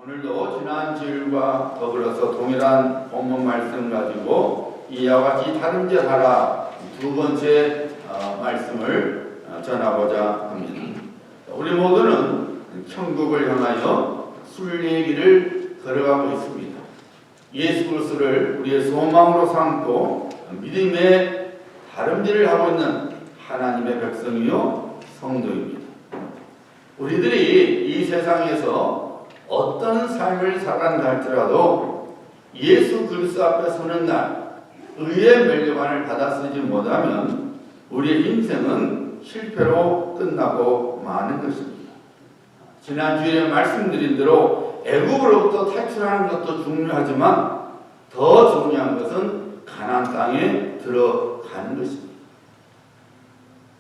오늘도 지난 주일과 더불어서 동일한 본문 말씀 가지고 이와 같이 다름질하라 두 번째 말씀을 전하고자 합니다. 우리 모두는 천국을 향하여 순례길을 걸어가고 있습니다. 예수 그리스도를 우리의 소망으로 삼고 믿음의 다름질을 하고 있는 하나님의 백성이요 성도입니다. 우리들이 이 세상에서 어떤 삶을 살아간다 할지라도 예수 그리스도 앞에 서는 날 의의 멸류관을 받아 쓰지 못하면 우리의 인생은 실패로 끝나고 마는 것입니다. 지난 주일에 말씀드린 대로 애국으로부터 탈출하는 것도 중요하지만 더 중요한 것은 가나안 땅에 들어가는 것입니다.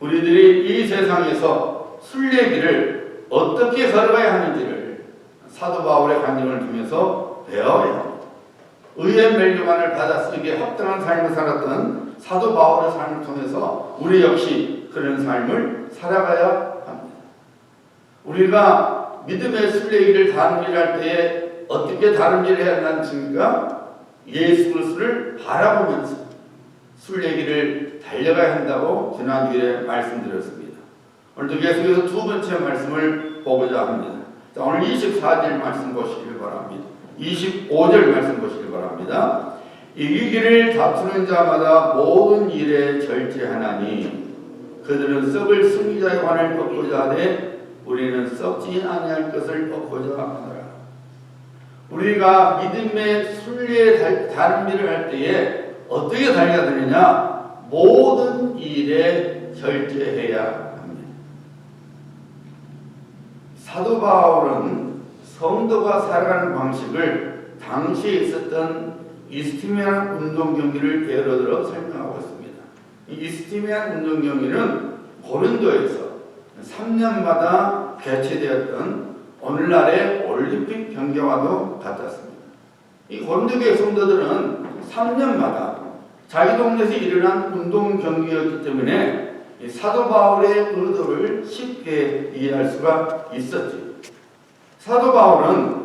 우리들이 이 세상에서 순례길을 어떻게 걸어가야 하는지를 사도 바울의 간증을 통해서 배워야 합니다. 의의 멸류관을 받아 쓰기에 합당한 삶을 살았던 사도 바울의 삶을 통해서 우리 역시 그런 삶을 살아가야 합니다. 우리가 믿음의 순례길을 다름질할 때에 어떻게 다름질해야 하는지가 예수 그리스도를 바라보면서 순례길을 달려가야 한다고 지난주에 말씀드렸습니다. 오늘도 계속해서 두 번째 말씀을 보고자 합니다. 자, 오늘 24절 말씀 보시길 바랍니다. 25절 말씀 보시길 바랍니다. 이기기를 다투는 자마다 모든 일에 절제하나니 그들은 썩을 승리자의 관을 얻고자 하되 우리는 썩지 아니할 것을 얻고자 하노라. 우리가 믿음의 순례의 다름질을 할 때에 어떻게 달려야 되느냐? 모든 일에 절제해야 합니다. 사도 바울은 성도가 살아가는 방식을 당시에 있었던 이스티미안 운동 경기를 예로 들어 설명하고 있습니다. 이 이스티미안 운동 경기는 고린도에서 3년마다 개최되었던 오늘날의 올림픽 경기와도 같았습니다. 이 고린도교회 성도들은 3년마다 자기 동네에서 일어난 운동 경기였기 때문에 사도 바울의 의도를 쉽게 이해할 수가 있었죠. 사도 바울은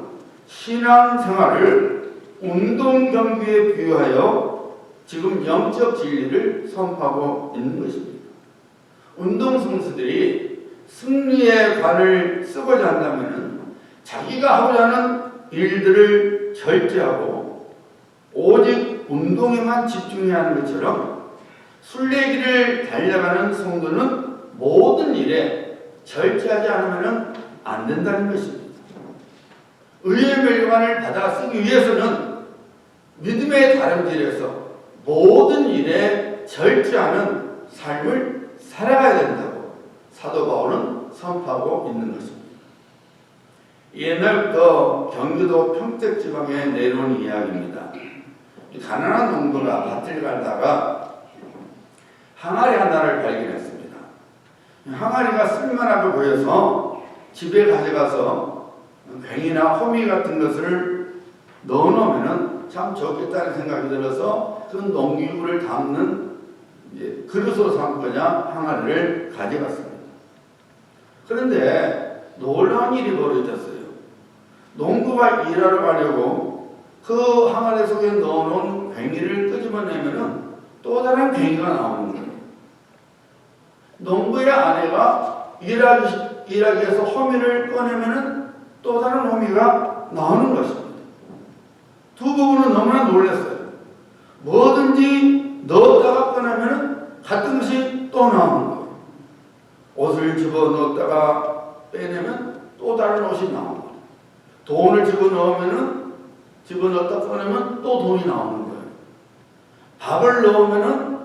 신앙생활을 운동 경기에 비유하여 지금 영적 진리를 선포하고 있는 것입니다. 운동 선수들이 승리의 관을 쓰고자 한다면 자기가 하고자 하는 일들을 절제하고 오직 운동에만 집중해야 하는 것처럼 순례길을 달려가는 성도는 모든 일에 절제하지 않으면 안 된다는 것입니다. 의의 멸류관을 받아 쓰기 위해서는 믿음의 다름질에서 모든 일에 절제하는 삶을 살아가야 된다고 사도 바울은 선포하고 있는 것입니다. 옛날부터 경기도 평택 지방에 내려온 이야기입니다. 가난한 농부가 밭을 갈다가 항아리 하나를 발견했습니다. 항아리가 쓸만하게 보여서 집에 가져가서 괭이나 호미 같은 것을 넣어놓으면 참 좋겠다는 생각이 들어서 그 농기구를 담는 그릇으로 삼고자 항아리를 가져갔습니다. 그런데 놀라운 일이 벌어졌어요. 농부가 일하러 가려고 그 항아리 속에 넣어놓은 괭이를 끄집어내면 또 다른 괭이가 나오는 거예요. 농부의 아내가 일하기 위해서 호미를 꺼내면 또 다른 호미가 나오는 것입니다. 두 부부는 너무나 놀랐어요. 뭐든지 넣었다가 꺼내면 같은 것이 또 나오는 거예요. 옷을 집어넣었다가 빼내면 또 다른 옷이 나오는 거예요. 돈을 집어넣었다 꺼내면 또 돈이 나오는 거예요. 밥을 넣으면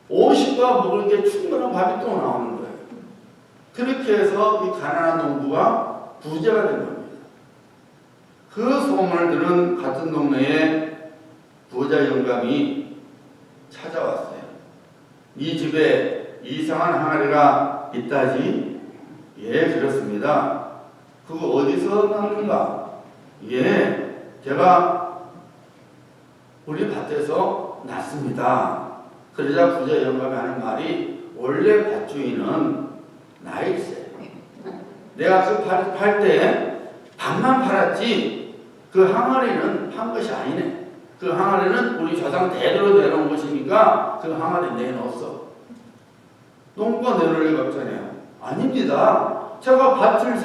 50과 먹을 게 충분한 밥이 또 나오는 거예요. 그렇게 해서 이 가난한 농부가 부자가 된 겁니다. 그 소문을 들은 같은 동네에 부자 영감이 찾아왔어요. 이 집에 이상한 항아리가 있다지? 예, 그렇습니다. 그거 어디서 났는가? 예, 제가 우리 밭에서 났습니다. 그러자 부자 영감이 하는 말이 원래 밭주인은 나일세. 내가 그 팔 때 밥만 팔았지 그 항아리는 판 것이 아니네. 그 항아리는 우리 조상 대대로 내려온 것이니까 그 항아리 내놓았어. 농부가 내놓을 리가 없잖아요. 아닙니다. 제가 밭을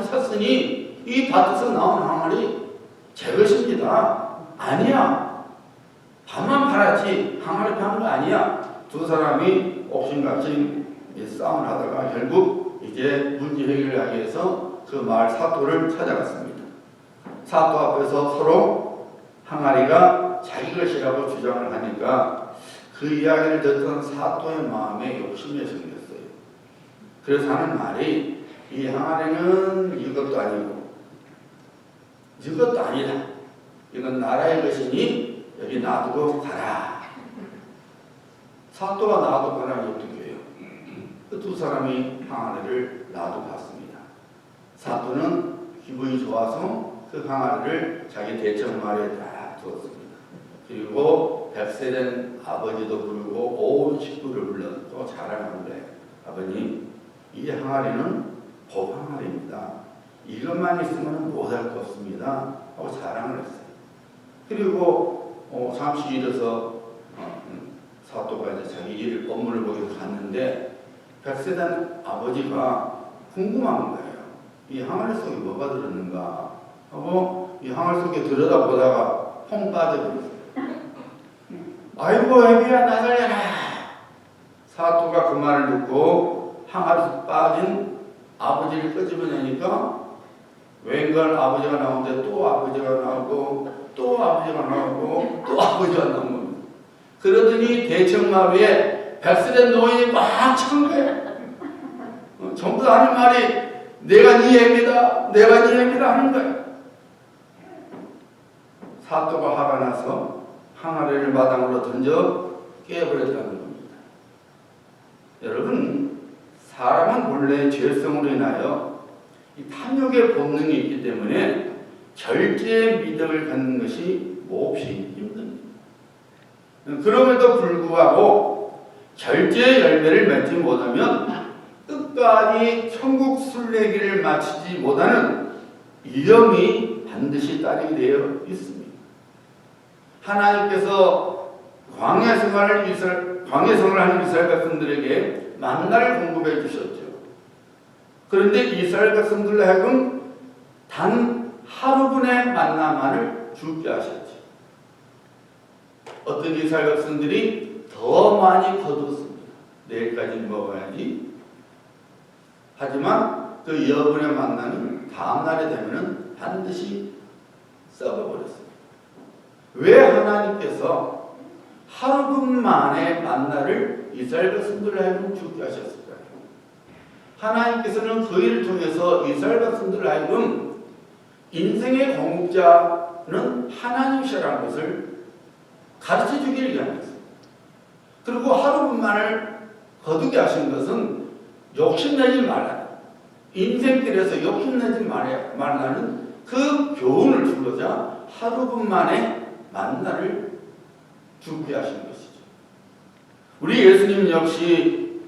샀으니 이 밭에서 나온 항아리 제 것입니다. 아니야. 밥만 팔았지 항아리 판 거 아니야. 두 사람이 옥신각신 싸움을 하다가 결국 이제 문제 해결을 하기 위해서 그 마을 사또를 찾아갔습니다. 사또 앞에서 서로 항아리가 자기 것이라고 주장을 하니까 그 이야기를 듣던 사또의 마음에 욕심이 생겼어요. 그래서 하는 말이 이 항아리는 이것도 아니고 이것도 아니다. 이건 나라의 것이니 여기 놔두고 가라. 사또가 놔두고 가라니 어떻게 해요? 그 두 사람이 항아리를 놔두고 갔습니다. 사또는 기분이 좋아서 그 항아리를 자기 대청마루에 딱 두었습니다. 그리고 100세 된 아버지도 부르고 온 식구를 불러서 또 자랑하는데 아버님 이 항아리는 보항아리입니다. 이것만 있으면 못할 것 없습니다. 하고 자랑을 했어요. 그리고 잠시 잃어서 사또가 이제 자기 일 업무를 보기로 갔는데 100세 된 아버지가 궁금한 거예요. 이 항아리 속에 뭐가 들었는가 하고 이 항아리 속에 들여다보다가 펑 빠져버렸어요. 아이고 애비야 나 살려라. 사또가 그 말을 듣고 항아리 속 빠진 아버지를 끄집어내니까 웬걸 아버지가 나오는데 또 아버지가 나오고 또 아버지가 나오고 또 아버지가 나오고 그러더니 대청마루에 100세 된 노인이 막 찬 거예요. 전부 다 하는 말이 내가 네 애비다 내가 네 애비다 하는 거예요. 사또가 화가 나서 항아리를 마당으로 던져 깨버렸다는 겁니다. 여러분 사람은 본래 죄성으로 인하여 이 탐욕의 본능이 있기 때문에 절제의 미덕을 갖는 것이 몹시 힘듭니다. 그럼에도 불구하고 절제의 열매를 맺지 못하면 끝까지 천국 순례길을 마치지 못하는 위험이 반드시 따르게 되어 있습니다. 하나님께서 광야 생활을 하는 이스라엘 백성들에게 만나를 공급해 주셨죠. 그런데 이스라엘 백성들로 하여금 단 하루분의 만나만을 죽게 하셨죠. 어떤 이스라엘 백성들이 더 많이 거두었습니다. 내일까지 먹어야지. 하지만 그 여분의 만나는 다음 날이 되면 반드시 썩어버렸습니다. 왜 하나님께서 하루분 만에 만나를 이스라엘 백성들을 하여금 죽게 하셨을까요? 하나님께서는 그 일을 통해서 이스라엘 백성들을 하여금 인생의 공급자는 하나님이시라는 것을 가르쳐 주기를 위함이었습니다. 그리고 하루분만을 거두게 하신 것은 욕심내지 말라. 인생길에서 욕심내지 말라는 그 교훈을 주고자 하루분만에 만나를 주게 하신 것이죠. 우리 예수님 역시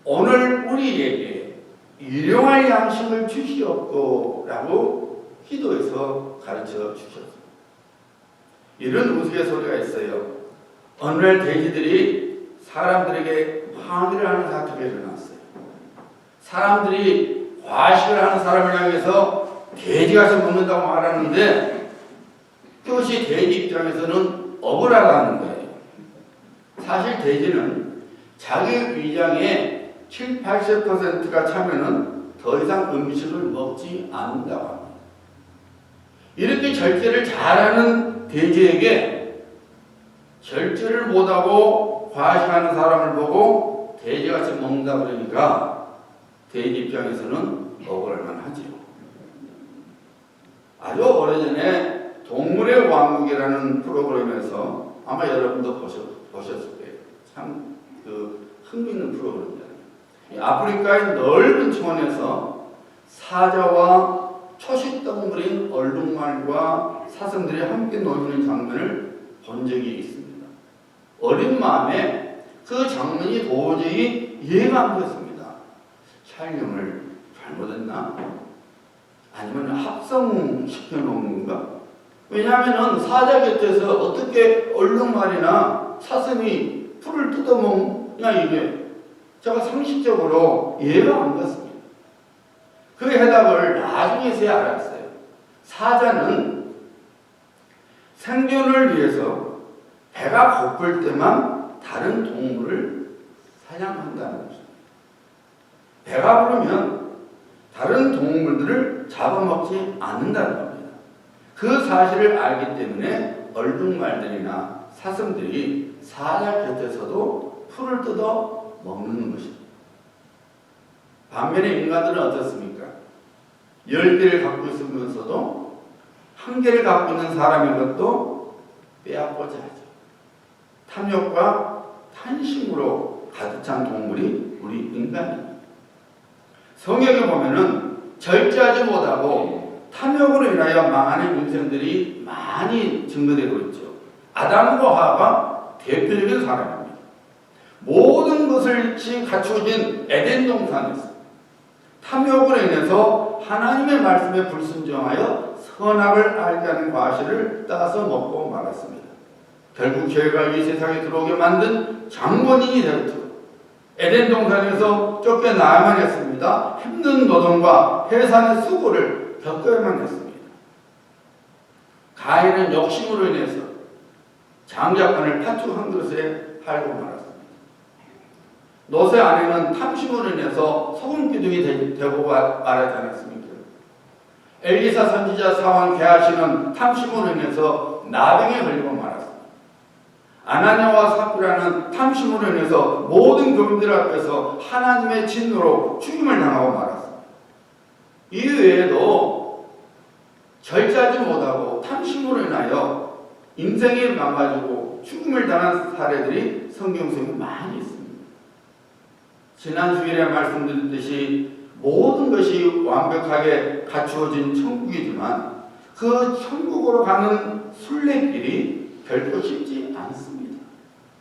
오늘 우리에게 일용할 양식을 주시옵고라고 기도에서 가르쳐 주셨습니다. 이런 우스갯소리가 있어요. 어느 날 돼지들이 사람들에게 항의를 하는 사태가 일어났어요. 사람들이 과식을 하는 사람을 향해서 돼지가 좀 먹는다고 말하는데 그것이 돼지 입장에서는 억울하다는 거예요. 사실 돼지는 자기 위장의 70~80%가 차면은 더 이상 음식을 먹지 않는다고 합니다. 이렇게 절제를 잘하는 돼지에게 절제를 못하고 과식하는 사람을 보고 돼지같이 먹는다 그러니까 돼지 입장에서는 억울할만 하지요. 아주 오래전에 동물의 왕국이라는 프로그램에서 아마 여러분도 보셨을 거예요. 참 흥미있는 프로그램이잖아요. 아프리카의 넓은 초원에서 사자와 초식동물인 얼룩말과 사슴들이 함께 놀는 장면을 본 적이 있습니다. 어린 마음에 그 장면이 도저히 이해가 안 됐습니다. 촬영을 잘못했나? 아니면 합성시켜 놓는 건가? 왜냐하면 사자 곁에서 어떻게 얼룩말이나 사슴이 풀을 뜯어먹냐 이게 제가 상식적으로 이해가 안 갔습니다. 그 해답을 나중에서야 알았어요. 사자는 생존을 위해서 배가 고플 때만 다른 동물을 사냥한다는 것입니다. 배가 부르면 다른 동물들을 잡아먹지 않는다는 겁니다. 그 사실을 알기 때문에 얼룩말들이나 사슴들이 사자 곁에서도 풀을 뜯어 먹는 것입니다. 반면에 인간들은 어떻습니까? 10개를 갖고 있으면서도 1개를 갖고 있는 사람인 것도 빼앗고자 하죠. 탐욕과 탄심으로 가득 찬 동물이 우리 인간입니다. 성경에 보면은 절제하지 못하고 탐욕으로 인하여 망하는 인생들이 많이 증거되고 있죠. 아담과 하와가 대표적인 사람입니다. 모든 것을 갖추어진 에덴 동산에서 탐욕으로 인해서 하나님의 말씀에 불순종하여 선악을 알게 하는 과실을 따서 먹고 말았습니다. 결국 죄가 이 세상에 들어오게 만든 장본인이 되었죠. 에덴 동산에서 쫓겨나야만 했습니다. 힘든 노동과 해산의 수고를 겪어야만 했습니다. 가인은 욕심으로 인해서 장자권을 팥죽 한 그릇에 팔고 말았습니다. 롯의 아내는 탐심으로 인해서 소금 기둥이 되고 말하지 않았습니까? 엘리사 선지자 사원 게하시는 탐심으로 인해서 나병에 걸리고 말았습니다. 아나니아와 삽비라는 탐심으로 인해서 모든 교민들 앞에서 하나님의 진노로 죽임을 당하고 말았습니다. 이 외에도 절제하지 못하고 탐심으로 인하여 인생이 망가지고 죽음을 당한 사례들이 성경 속에 많이 있습니다. 지난 주일에 말씀드렸듯이 모든 것이 완벽하게 갖추어진 천국이지만 그 천국으로 가는 순례길이 결코 쉽지 않습니다.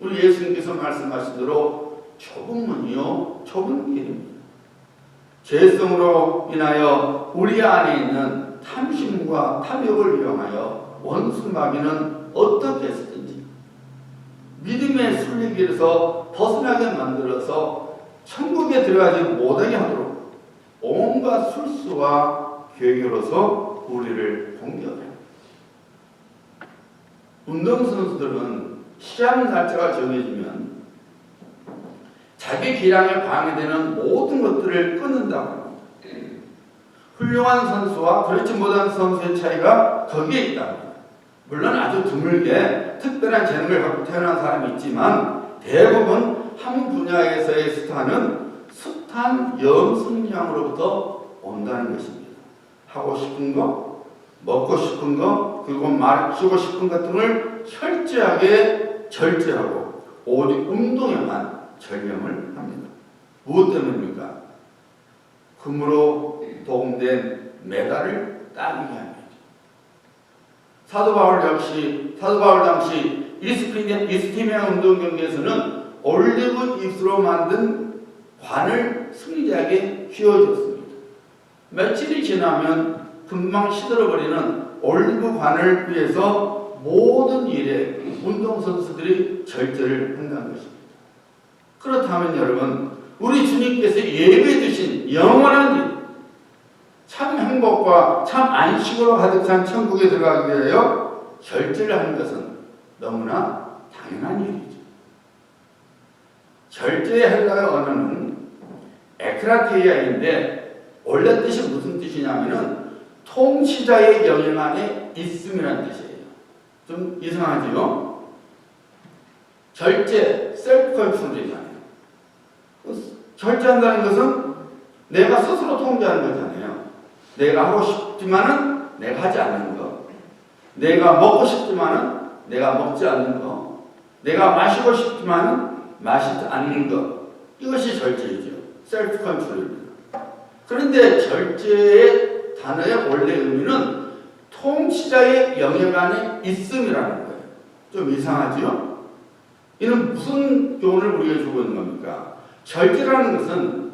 우리 예수님께서 말씀하신 대로 좁은 문이요 좁은 길입니다. 죄성으로 인하여 우리 안에 있는 탐심과 탐욕을 이용하여 원수 마귀는 어떻게 했든지 믿음의 순례길에서 벗어나게 만들어서 천국에 들어가지 못하게 하도록 온갖 술수와 계획으로서 우리를 공격합니다. 운동선수들은 시합 날짜가 정해지면 자기 기량에 방해되는 모든 것들을 끊는다고 합니다. 훌륭한 선수와 그렇지 못한 선수의 차이가 거기에 있답니다. 물론 아주 드물게 특별한 재능을 갖고 태어난 사람이 있지만 대부분 한 분야에서의 스타는 숱한 영성량으로부터 온다는 것입니다. 하고 싶은 거, 먹고 싶은 거, 그리고 마시고 싶은 것 등을 철저하게 절제하고 오직 운동에만 전념을 합니다. 무엇 때문입니까? 금으로 도움된 메달을 따기 위함이죠. 사도 바울 당시 이스티미아 운동 경기에서는 올리브 잎으로 만든 관을 승리자에게 휘어줬습니다. 며칠이 지나면 금방 시들어버리는 올리브 관을 위해서 모든 일에 운동선수들이 절제를 한다는 것입니다. 그렇다면 여러분, 우리 주님께서 예배해 주신 영원한 일, 참 행복과 참 안식으로 가득 찬 천국에 들어가기 위하여 절제를 하는 것은 너무나 당연한 일이죠. 절제의 헬라어 언어는 에크라테이아인데 원래 뜻이 무슨 뜻이냐면은 통치자의 영향 안에 있음이라는 뜻이에요. 좀 이상하죠? 절제, 셀프 컨트롤이잖아요. 절제한다는 것은 내가 스스로 통제하는 거잖아요. 내가 하고 싶지만은 내가 하지 않는 거, 내가 먹고 싶지만은 내가 먹지 않는 거, 내가 마시고 싶지만은 마시지 않는 것, 이것이 절제이죠. 셀프 컨트롤입니다. 그런데 절제의 단어의 원래 의미는 통치자의 영역 안에 있음이라는 거예요. 좀 이상하죠? 이는 무슨 교훈을 우리에게 주고 있는 겁니까? 절제라는 것은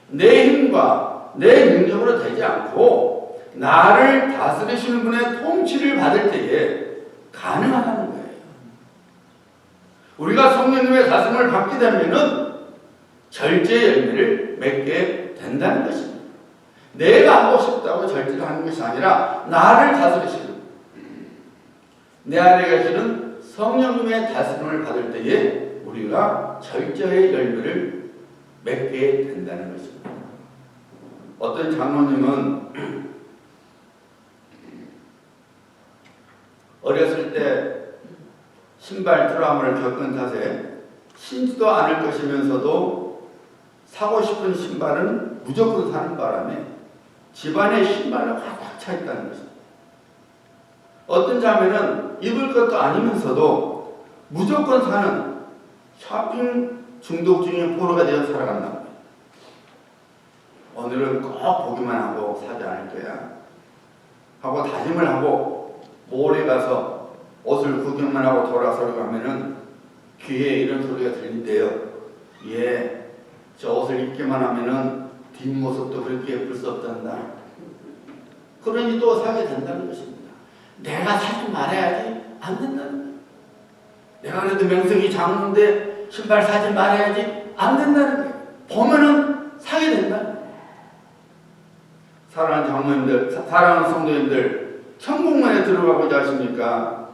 내 힘과 내 능력으로 되지 않고 나를 다스리시는 분의 통치를 받을 때에 가능하다는 거예요. 우리가 성령님의 다스림을 받게 되면은 절제 열매를 맺게 된다는 것입니다. 내가 하고 싶다고 절제를 하는 것이 아니라 나를 다스리시는, 내 안에 계시는 성령님의 다스림을 받을 때에 우리가 절제의 열매를 맺게 된다는 것입니다. 어떤 장로님은 어렸을 때 신발 트라우마를 겪은 탓에 신지도 않을 것이면서도 사고 싶은 신발은 무조건 사는 바람에 집안에 신발로 가득 차 있다는 것입니다. 어떤 자매는 입을 것도 아니면서도 무조건 사는 쇼핑 중독증의 포로가 되어 살아간다는 거예요. 오늘은 꼭 보기만 하고 사지 않을 거야 하고 다짐을 하고 몰에 가서 옷을 구경만 하고 돌아서려고 하면은 귀에 이런 소리가 들린대요. 예, 저 옷을 입기만 하면은 뒷모습도 그렇게 예쁠 수 없단다. 그러니 또 사게 된다는 것입니다. 내가 사지 말아야지 안 된다는 거예요. 내가 그래도 명성이 작은데 신발 사지 말아야지 안 된다는 거예요. 보면은 사게 된다는 거예요. 사랑하는 장로님들, 사랑하는 성도님들, 천국만에 들어가고자 하십니까?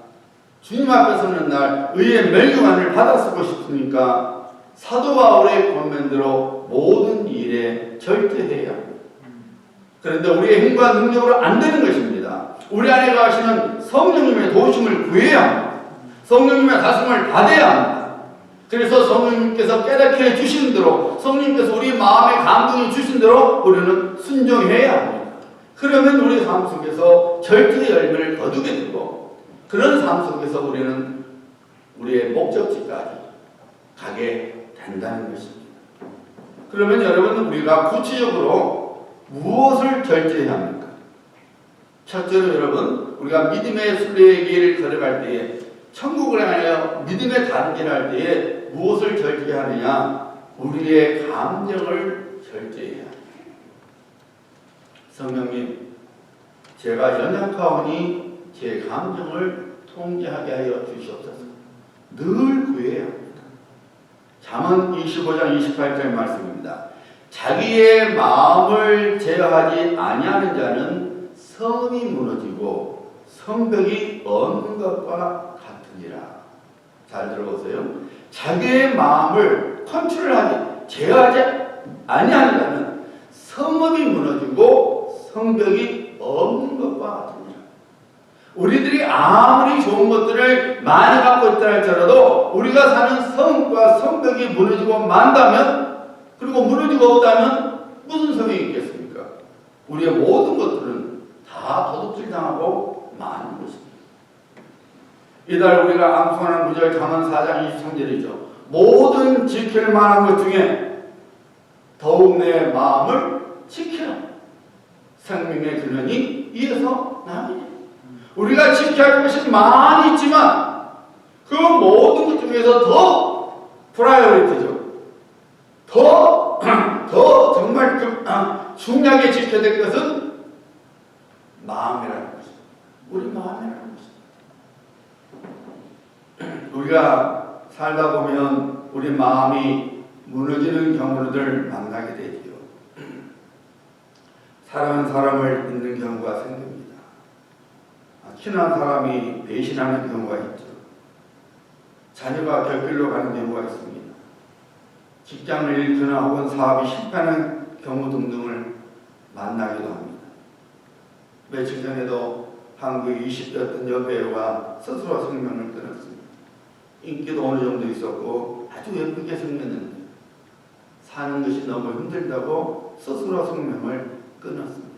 주님 앞에 서는 날 의의 멸류관을 받아 쓰고 싶으니까 사도 바울의 권면대로 모든 일에 절제해야 합니다. 그런데 우리의 힘과 능력으로 안 되는 것입니다. 우리 안에 가시는 성령님의 도우심을 구해야 합니다. 성령님의 다스림을 받아야 합니다. 그래서 성령님께서 깨닫게 해주신 대로, 성령님께서 우리 마음에 감동해 주신 대로 우리는 순종해야 합니다. 그러면 우리 삶 속에서 절제의 열매를 거두게 되고, 그런 삶 속에서 우리는 우리의 목적지까지 가게 된다는 것입니다. 그러면 여러분, 우리가 구체적으로 무엇을 절제해야 합니까? 첫째로 여러분, 우리가 믿음의 순례의 길을 걸어갈 때에, 천국을 향하여 믿음의 다른 길을 할 때에 무엇을 절제하느냐? 우리의 감정을 절제해야 합니다. 성령님, 제가 연약하오니 제 감정을 통제하게 하여 주시옵소서. 늘 구해야 합니다. 잠언 25장 28절 말씀입니다. 자기의 마음을 제어하지 아니하는 자는 성이 무너지고 성벽이 없는 것과 같으니라. 잘 들어보세요. 자기의 마음을 컨트롤하지, 제어하지 아니하는 자는 성읍이 무너지고 성벽이 없는 것과 같으니라. 우리들이 아무리 좋은 것들을 많이 갖고 있다 할지라도 우리가 사는 성과 성벽이 무너지고 만다면, 그리고 무너지고 없다면 무슨 성이 있겠습니까? 우리의 모든 것들은 다 도둑질 당하고 마는 것입니다. 이달 우리가 암송하는 구절 잠언 4장 23절이죠. 모든 지킬 만한 것 중에 더욱 내 마음을 지키라. 생명의 근원이 이에서 나오니. 우리가 지켜야 할 것이 많이 있지만 그 모든 것 중에서 더 프라이어리티죠. 더 정말 중요하게 지켜야 될 것은 마음이라는 것입니다. 우리 마음이라는 것입니다. 우리가 살다 보면 우리 마음이 무너지는 경우를 만나게 되지요. 사랑하는 사람을 잊는 경우가 생깁니다. 친한 사람이 배신하는 경우가 있죠. 자녀가 곁길로 가는 경우가 있습니다. 직장을 잃거나 혹은 사업이 실패하는 경우 등등을 만나기도 합니다. 며칠 전에도 한국 20대였던 여배우가 스스로 생명을 끊었습니다. 인기도 어느 정도 있었고 아주 예쁘게 생겼는데 사는 것이 너무 힘들다고 스스로 생명을 끊었습니다.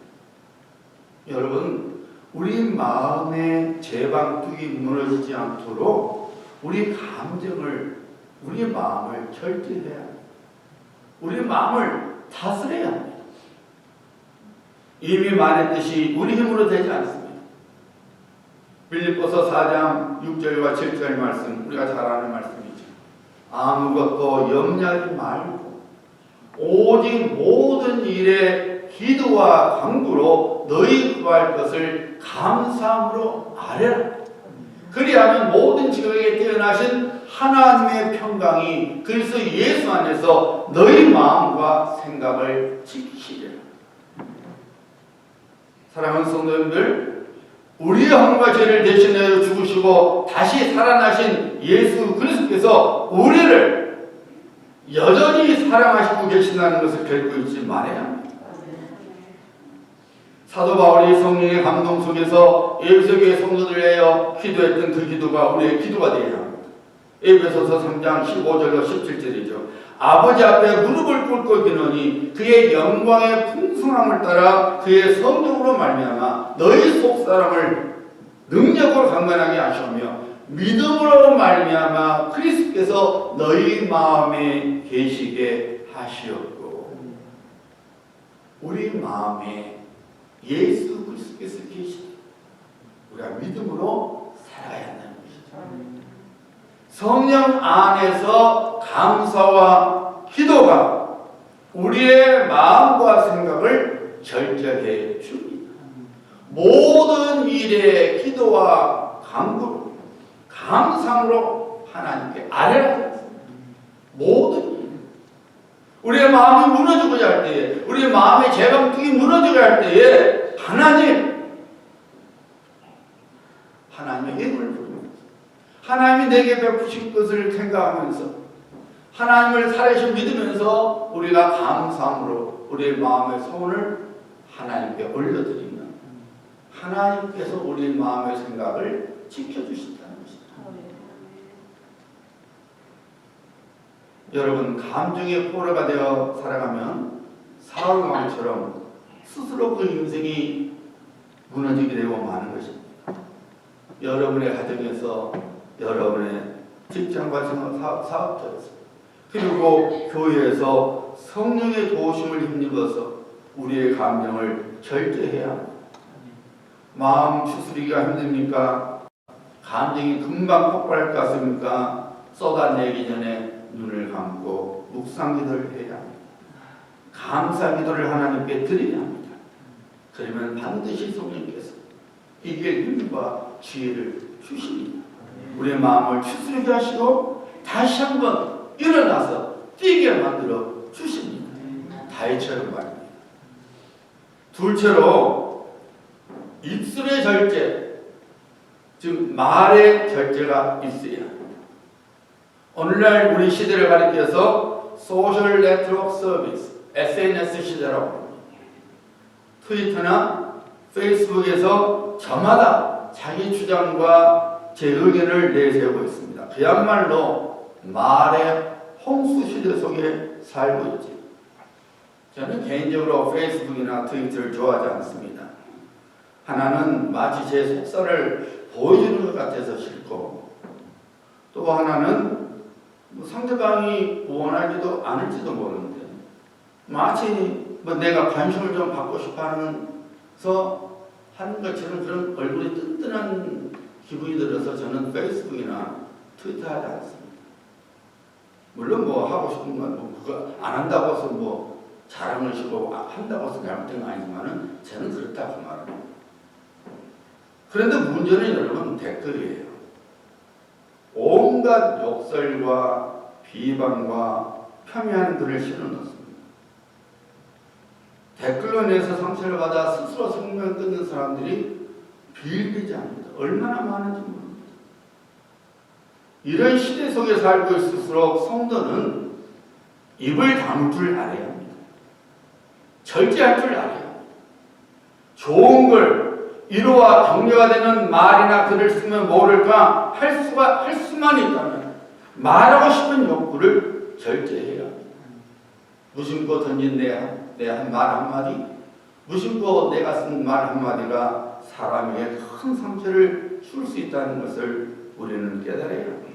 여러분, 우리 마음의 제방뚝이 무너지지 않도록 우리 감정을, 우리 마음을 절제해야 합니다. 우리 마음을 다스려야 합니다. 이미 말했듯이 우리 힘으로 되지 않습니다. 빌립보서 4장 6절과 7절 말씀, 우리가 잘 아는 말씀이죠. 아무것도 염려하지 말고 오직 모든 일에 기도와 간구로 주시고 너희 구할 것을 감사함으로 아뢰라. 그리하면 모든 지각에 뛰어나신 하나님의 평강이 그리스도 예수 안에서 너희 마음과 생각을 지키시리라. 사랑하는 성도님들, 우리의 허물과 죄를 대신하여 죽으시고 다시 살아나신 예수 그리스도께서 우리를 여전히 사랑하시고 계신다는 것을 결코 잊지 말아야 합니다. 사도 바울이 성령의 감동 속에서 에베소 교회 성도들을 위하여 기도했던 그 기도가 우리의 기도가 되어야 합니다. 에베소서 3장 15절과 17절이죠. 아버지 앞에 무릎을 꿇고 비노니 그의 영광의 풍성함을 따라 그의 성령으로 말미암아 너희 속사람을 능력으로 강건하게 하시며 믿음으로 말미암아 그리스도께서 너희 마음에 계시게 하시었고, 우리 마음에 예수 그리스도께서 계시다. 우리가 믿음으로 살아야 한다는 것이죠. 성령 안에서 감사와 기도가 우리의 마음과 생각을 결정해 줍니다. 모든 일에 기도와 간구로 감상으로 하나님께 아뢰라. 모든 일. 우리의 마음이 무너지고자 할 때에, 우리의 마음의 재방뚝이 무너지고자 할 때에 하나님의 이름을 부르면서 하나님이 내게 베푸신 것을 생각하면서 하나님을 살아계신 믿으면서 우리가 감사함으로 우리의 마음의 소원을 하나님께 올려드리면 하나님께서 우리의 마음의 생각을 지켜주신다는 것입니다. 여러분, 감정의 포로가 되어 살아가면 사울 왕처럼 스스로 그 인생이 무너지게 되고 마는 것입니다. 여러분의 가정에서, 여러분의 직장과 사업자에서, 그리고 교회에서 성령의 도우심을 힘입어서 우리의 감정을 절제해야 합니다. 마음 추스리기가 힘듭니까? 감정이 금방 폭발할 것 같습니까? 쏟아내기 전에 눈을 감고 묵상기도를 해야 합니다. 감사기도를 하나님께 드려야 합니다. 그러면 반드시 성령께서 이길 힘과 지혜를 주십니다. 우리의 마음을 추스르게 하시고 다시 한번 일어나서 뛰게 만들어 주십니다. 다윗처럼 말입니다. 둘째로 입술의 절제, 즉 말의 절제가 있어야 합니다. 오늘날 우리 시대를 가리켜서 소셜 네트워크 서비스, SNS 시대라고 합니다. 트위터나 페이스북에서 저마다 자기 주장과 제 의견을 내세우고 있습니다. 그야말로 말의 홍수 시대 속에 살고 있지. 저는 개인적으로 페이스북이나 트위터를 좋아하지 않습니다. 하나는 마치 제 속살을 보여주는 것 같아서 싫고, 또 하나는 상대방이 원하지도 않을지도 모르는데 마치 내가 관심을 좀 받고 싶어서 하는 것처럼 그런 얼굴이 뜬뜬한 기분이 들어서 저는 페이스북이나 트위터 하지 않습니다. 물론 하고 싶은 건 그거 안 한다고 해서 자랑을 시고 한다고 해서 잘못된 건 아니지만은 저는 그렇다고 말합니다. 그런데 문제는 여러분 댓글이에요. 온갖 욕설과 비방과 폄훼하는 글을 실어넣습니다. 댓글로 인해서 상처를 받아 스스로 생명을 끊는 사람들이 비일비지 않습니다. 얼마나 많은지 모릅니다. 이런 시대 속에 살고 있을수록 성도는 입을 다물 줄 알아야 합니다. 절제할 줄 알아야 합니다. 좋은 걸 위로와 격려가 되는 말이나 글을 쓰면 모를까 할 수만 있다면 말하고 싶은 욕구를 절제해야 합니다. 무심코 던진 내 한 말 한마디, 무심코 내가 쓴 말 한마디가 사람에게 큰 상처를 줄 수 있다는 것을 우리는 깨달아야 합니다.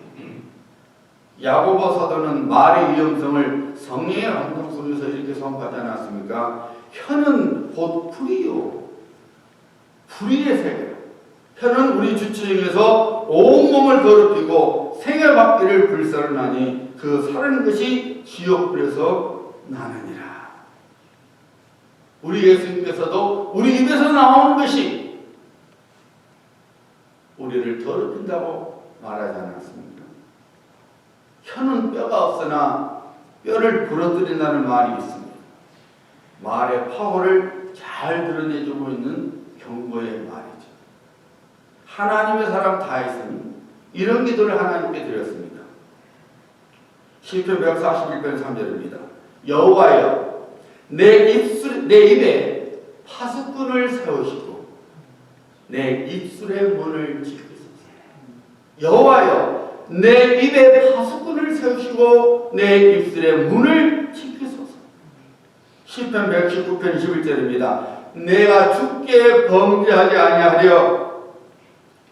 야고보 사도는 말의 위험성을 성령의 감동 속에서 이렇게 선포하지 않았습니까? 혀는 곧 불이요, 불의의 세계. 혀는 우리 주체중에서 온몸을 더럽히고 생애받기를 불살하니 그 사는 것이 지옥불에서 나느니라. 우리 예수님께서도 우리 입에서 나오는 것이 우리를 더럽힌다고 말하지 않았습니까? 혀는 뼈가 없으나 뼈를 부러뜨린다는 말이 있습니다. 말의 파워를 잘 드러내주고 있는 경고의 말이죠. 하나님의 사람 다윗은 이런 기도를 하나님께 드렸습니다. 시편 141편 3절입니다. 여호와여 내 입에 파수꾼을 세우시고 내 입술의 문을 지키소서. 여호와여 내 입에 파수꾼을 세우시고 내 입술의 문을 지키소서. 시편 119편 21절입니다. 내가 주께 범죄하지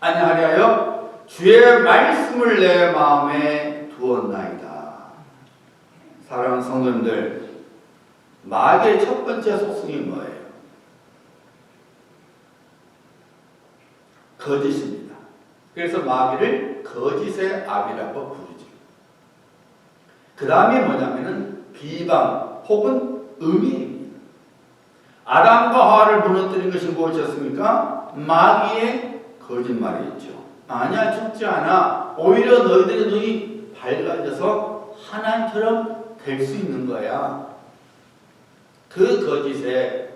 아니하려 주의 말씀을 내 마음에 두었나이다. 사랑하는 성도님들, 마귀의 첫 번째 속성이 뭐예요? 거짓입니다. 그래서 마귀를 거짓의 압이라고 부르죠. 그 다음이 뭐냐면은 비방 혹은 음해입니다. 아담과 하와를 무너뜨린 것이 무엇이었습니까? 마귀의 거짓말이었죠. 아니야, 죽지 않아. 오히려 너희들의 눈이 밝아져서 하나님처럼 될 수 있는 거야. 그 거짓에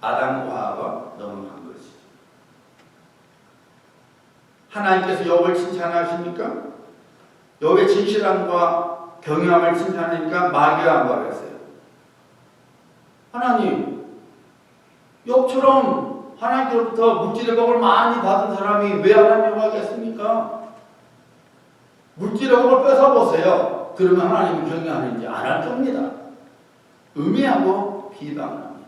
아담과 하와가 넘어간 것이죠. 하나님께서 욥을 칭찬하십니까? 욥의 진실함과 경외함을 칭찬하니까 마귀가 말했어요. 하나님, 욥처럼 하나님께로부터 물질의 복을 많이 받은 사람이 왜 하나님 욕하겠습니까? 물질의 복을 뺏어보세요. 그러면 하나님은 경외하는지 안 할 겁니다. 음해하고 비방합니다.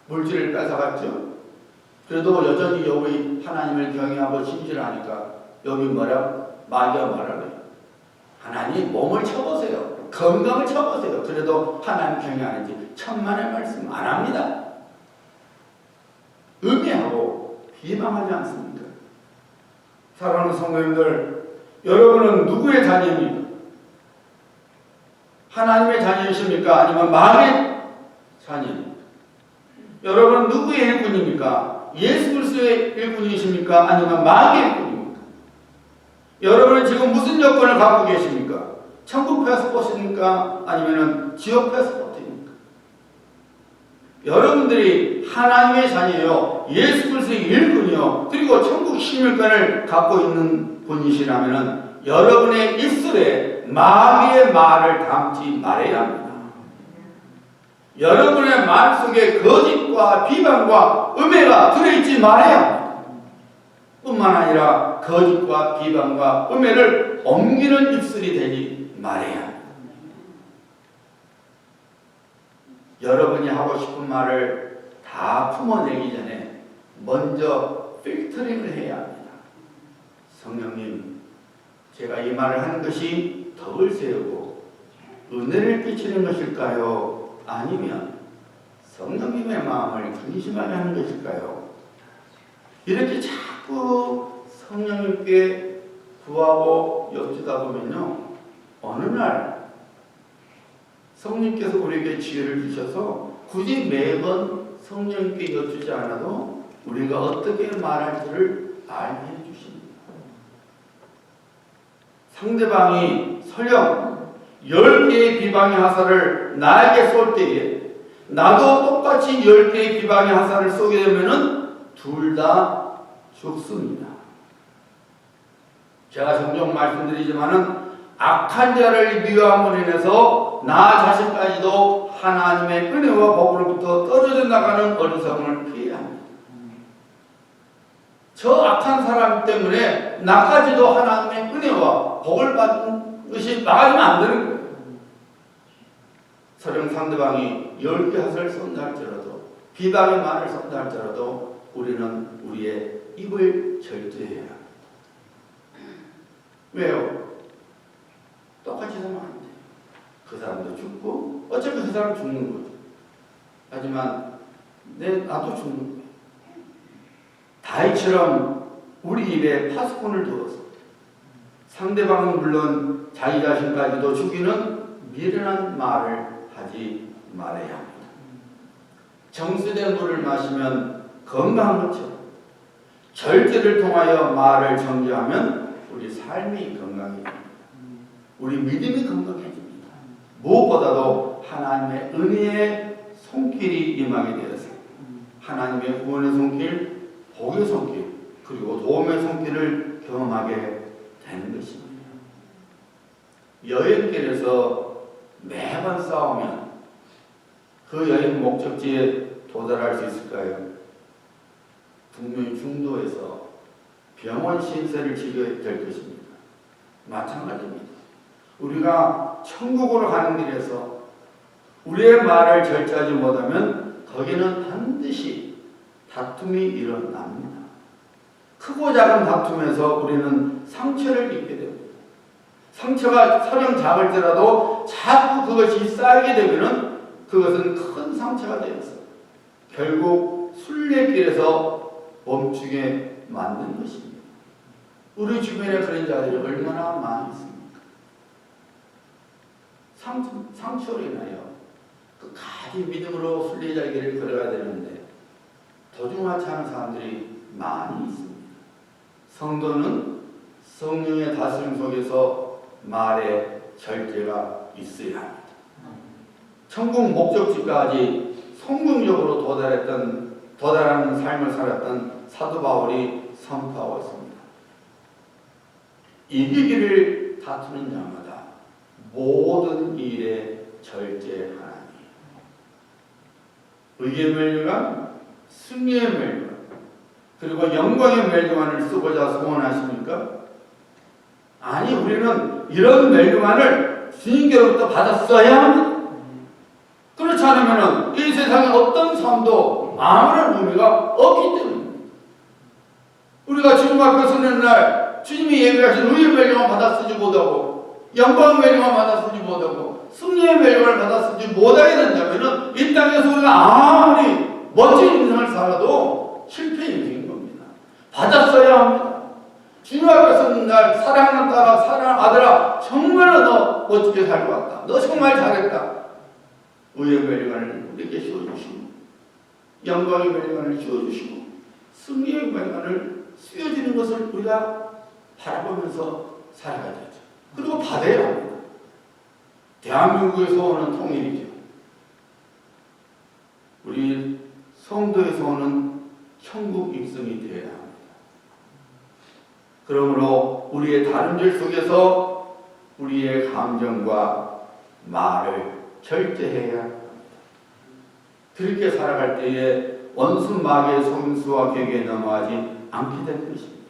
물질을 뺏어갔죠. 그래도 여전히 욥이 하나님을 경외하고 신실하니까 욥이 마귀가 말하래요. 하나님 몸을 쳐보세요. 건강을 쳐보세요. 그래도 하나님 경외하는지 천만의 말씀 안 합니다. 음해하고 비방하지 않습니까? 사랑하는 성도님들, 여러분은 누구의 자녀입니까? 하나님의 자녀이십니까? 아니면 마귀의 자녀입니까? 여러분은 누구의 일꾼입니까? 예수 그리스도의 일꾼이십니까? 아니면 마귀의 일꾼입니까? 여러분은 지금 무슨 여건을 갖고 계십니까? 천국 패스포트입니까? 아니면 지옥 패스포트입니까? 여러분들이 하나님의 자녀요, 예수 그리스도의 일꾼이요, 그리고 천국 시민권을 갖고 있는 분이시라면 여러분의 입술에 마귀의 말을 담지 말아야 합니다. 여러분의 말 속에 거짓과 비방과 음해가 들어있지 말아야 합니다. 뿐만 아니라 거짓과 비방과 음해를 옮기는 입술이 되지 말아야 합니다. 여러분이 하고 싶은 말을 다 품어내기 전에 먼저 필터링을 해야 합니다. 성령님, 제가 이 말을 하는 것이 덕을 세우고 은혜를 끼치는 것일까요? 아니면 성령님의 마음을 근심하게 하는 것일까요? 이렇게 자꾸 성령님께 구하고 여쭈다 보면요, 어느 날 성령님께서 우리에게 지혜를 주셔서 굳이 매번 성령님께 여쭈지 않아도 우리가 어떻게 말할지를 알게 해주십니다. 상대방이 설령 10개의 비방의 화살을 나에게 쏠 때에 나도 똑같이 10개의 비방의 화살을 쏘게 되면 둘 다 죽습니다. 제가 종종 말씀드리지만은 악한 자를 미워함으로 인해서 나 자신까지도 하나님의 은혜와 복으로부터 떨어져 나가는 어리석음을 피해야 합니다. 저 악한 사람 때문에 나까지도 하나님의 은혜와 복을 받는 것이 막아지면 안 되는 거예요. 설령 상대방이 10개 화살을 쏜다 할지라도, 비방의 말을 쏜다 할지라도 우리는 우리의 입을 절제해야 합니다. 왜요? 똑같이 살면 안 돼요. 그 사람도 죽고 어차피 그 사람 죽는 거죠. 하지만 나도 죽는 거예요. 다윗처럼 우리 입에 파수꾼을 두어서 상대방은 물론 자기 자신까지도 죽이는 미련한 말을 하지 말아야 합니다. 정수된 물을 마시면 건강한 것처럼 절제를 통하여 말을 정죄하면 우리 삶이 건강해집니다. 우리 믿음이 건강해집니다. 무엇보다도 하나님의 은혜의 손길이 임하게 되어서 하나님의 구원의 손길, 복의 손길, 그리고 도움의 손길을 경험하게 되는 것입니다. 여행길에서 매번 싸우면 그 여행 목적지에 도달할 수 있을까요? 분명히 중도에서 병원 신세를 지게 될 것입니다. 마찬가지입니다. 우리가 천국으로 가는 길에서 우리의 말을 절제하지 못하면 거기는 반드시 다툼이 일어납니다. 크고 작은 다툼에서 우리는 상처를 입게 됩니다. 상처가 설령 작을지라도 자꾸 그것이 쌓이게 되면 그것은 큰 상처가 되어서 결국 순례길에서 멈추게 만든 것입니다. 우리 주변에 그런 자들이 얼마나 많이 있습니까? 상처로 인하여 끝까지 믿음으로 순례자의 길을 걸어가야 되는데 도중하지 않은 사람들이 많이 있습니다. 성도는 성령의 다스림 속에서 말에 절제가 있어야 합니다. 천국 목적지까지 성공적으로 도달하는 삶을 살았던 사도 바울이 선포하고 있습니다. 이기기를 다투는 자마다 모든 일에 절제하나니 의의 멸류관, 승리의 멸류관, 그리고 영광의 멸류관을 쓰고자 소원하십니까? 아니, 우리는 이런 멸류관을 주님께로부터 받았어야 합니다. 그렇지 않으면 이 세상의 어떤 삶도 아무런 의미가 없기 때문입니다. 우리가 주님 앞에 서는 날 주님이 예비하신 의의 멸류관 받아 쓰지 못하고 영광의 멸류관 받아 쓰지 못하고 승리의 멸류관을 받아 쓰지 못하게 된다면 이 땅에서 우리가 아무리 멋진 인생을 살아도 실패 인생인 겁니다. 받았어야 합니다. 주님 앞에 서는 날 사랑하는 딸아, 사랑하는 아들아, 정말로 너 멋지게 살고 왔다. 너 정말 잘했다. 의의 멸류관을 우리에게 씌워주시고 영광의 멸류관을 씌워주시고 승리의 멸류관을 씌워주는 것을 우리가 바라보면서 살아가야 되죠. 그리고 받아야 합니다. 대한민국의 소원은 통일이죠. 우리 성도의 소원은 천국 입성이 되어야 합니다. 그러므로 우리의 다른 질 속에서 우리의 감정과 말을 절제해야 합니다. 그렇게 살아갈 때에 원수 마귀의 속임수와 궤에 넘어가지 않게 될 것입니다.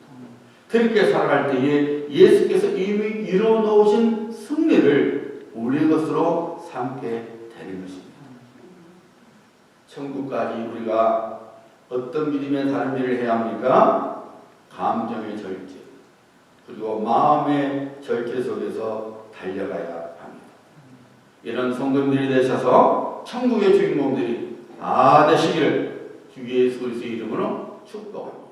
그렇게 살아갈 때에 예수께서 이미 이루어 놓으신 승리를 우리 것으로 삼게 되는 것입니다. 천국까지 우리가 어떤 믿음의 다른 일을 해야 합니까? 감정의 절제, 그리고 마음의 절제 속에서 달려가야 합니다. 이런 성도님들이 되셔서 천국의 주인공들이 다 되시기를 주 예수 그리스도의 이름으로 축복합니다.